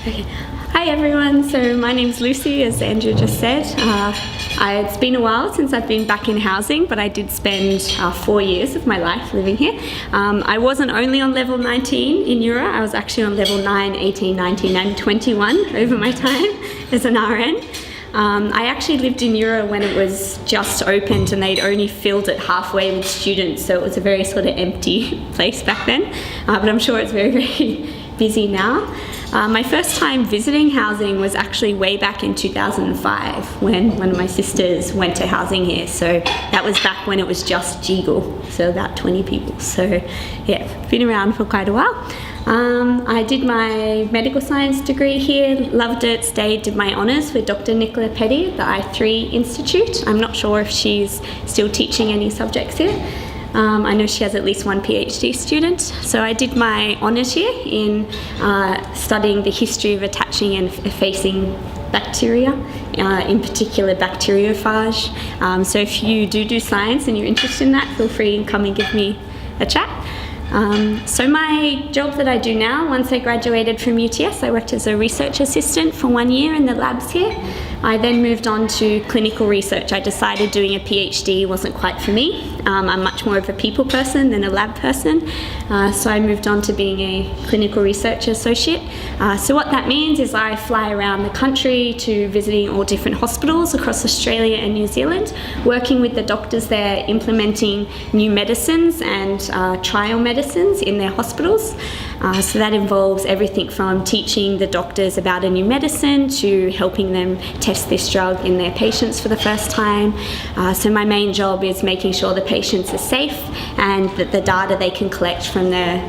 Okay. Hi everyone, so my name's Lucy, as Andrew just said. It's been a while since I've been back in housing, but I did spend 4 years of my life living here. I wasn't only on level 19 in Euro, I was actually on level 9, 18, 19 and 21 over my time as an RN. I actually lived in Euro when it was just opened and they'd only filled it halfway with students, so it was a very sort of empty place back then, but I'm sure it's very, very busy now. My first time visiting housing was actually way back in 2005 when one of my sisters went to housing here, so that was back when it was just Jeagle, so about 20 people, so yeah, been around for quite a while. I did my medical science degree here, loved it, stayed, did my honours with Dr. Nicola Petty at the I3 Institute. I'm not sure if she's still teaching any subjects here. I know she has at least one PhD student. So I did my honours here in studying the history of attaching and effacing bacteria, in particular bacteriophage. So if you do science and you're interested in that, feel free and come and give me a chat. So my job that I do now, once I graduated from UTS, I worked as a research assistant for 1 year in the labs here. I then moved on to clinical research. I decided doing a PhD wasn't quite for me. I'm much more of a people person than a lab person. So I moved on to being a clinical research associate. So what that means is I fly around the country to visiting all different hospitals across Australia and New Zealand, working with the doctors there, implementing new medicines and trial medicines in their hospitals. So that involves everything from teaching the doctors about a new medicine to helping them test this drug in their patients for the first time. So my main job is making sure the patients are safe and that the data they can collect from the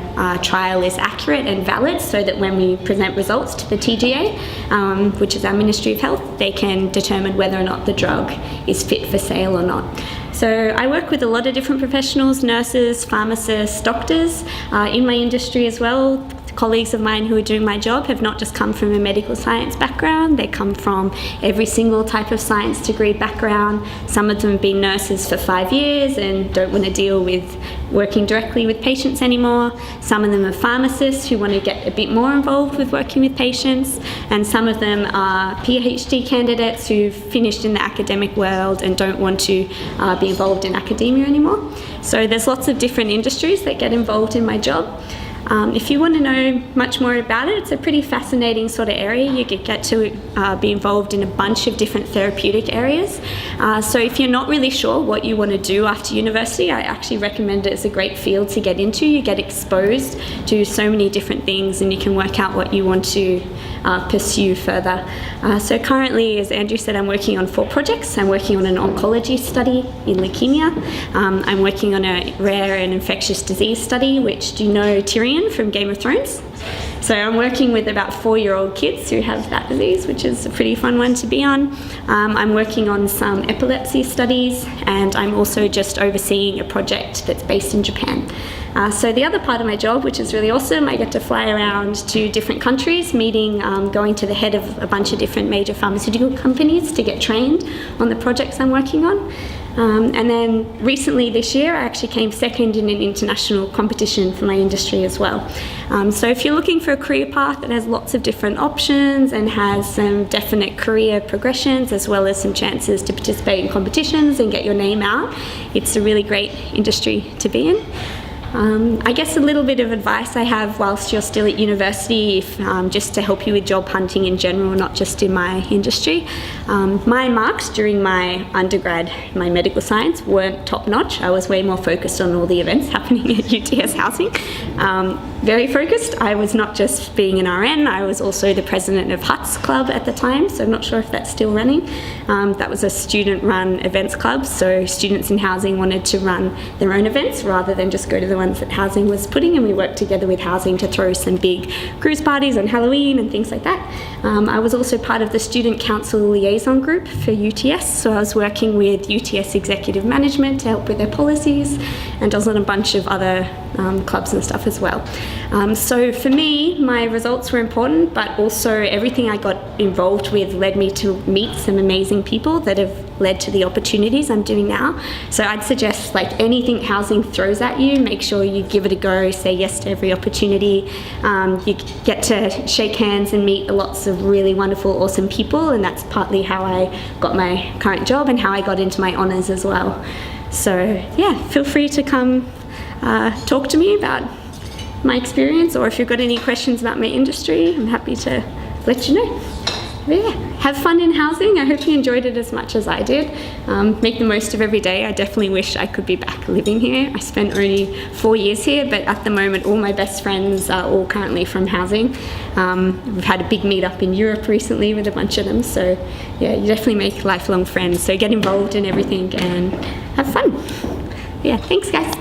trial is accurate and valid, so that when we present results to the TGA, which is our Ministry of Health, they can determine whether or not the drug is fit for sale or not. So I work with a lot of different professionals, nurses, pharmacists, doctors, in my industry as well. Colleagues of mine who are doing my job have not just come from a medical science background, they come from every single type of science degree background. Some of them have been nurses for 5 years and don't want to deal with working directly with patients anymore. Some of them are pharmacists who want to get a bit more involved with working with patients, and some of them are PhD candidates who've finished in the academic world and don't want to be involved in academia anymore. So there's lots of different industries that get involved in my job. If you want to know much more about it, it's a pretty fascinating sort of area. You could get to be involved in a bunch of different therapeutic areas. So if you're not really sure what you want to do after university, I actually recommend it as a great field to get into. You get exposed to so many different things and you can work out what you want to pursue further. So currently, as Andrew said, I'm working on 4 projects. I'm working on an oncology study in leukemia. I'm working on a rare and infectious disease study, which, do you know Tyrion from Game of Thrones? So I'm working with about 4-year-old kids who have that disease, which is a pretty fun one to be on. I'm working on some epilepsy studies, and I'm also just overseeing a project that's based in Japan. So the other part of my job, which is really awesome, I get to fly around to different countries, meeting, going to the head of a bunch of different major pharmaceutical companies to get trained on the projects I'm working on. And then recently this year, I actually came second in an international competition for my industry as well. So if you're looking for a career path that has lots of different options and has some definite career progressions, as well as some chances to participate in competitions and get your name out, it's a really great industry to be in. I guess a little bit of advice I have whilst you're still at university, just to help you with job hunting in general, not just in my industry. My marks during my undergrad, my medical science, weren't top notch. I was way more focused on all the events happening at UTS Housing. Very focused. I was not just being an RN, I was also the president of HUTS Club at the time, so I'm not sure if that's still running. That was a student-run events club, so students in housing wanted to run their own events rather than just go to the ones that housing was putting, and we worked together with housing to throw some big cruise parties on Halloween and things like that. I was also part of the student council liaison group for UTS, so I was working with UTS executive management to help with their policies, and also a bunch of other clubs and stuff as well. So for me, my results were important, but also everything I got involved with led me to meet some amazing people that have led to the opportunities I'm doing now. So I'd suggest, like, anything housing throws at you, make sure you give it a go, say yes to every opportunity. You get to shake hands and meet lots of really wonderful, awesome people, and that's partly how I got my current job and how I got into my honours as well. So yeah, feel free to come talk to me about my experience, or if you've got any questions about my industry, I'm happy to let you know. But yeah, have fun in housing. I hope you enjoyed it as much as I did. Make the most of every day. I definitely wish I could be back living here. I spent only 4 years here, but at the moment all my best friends are all currently from housing. We've had a big meet-up in Europe recently with a bunch of them, so yeah, you definitely make lifelong friends. So get involved in everything and have fun. Yeah, thanks guys.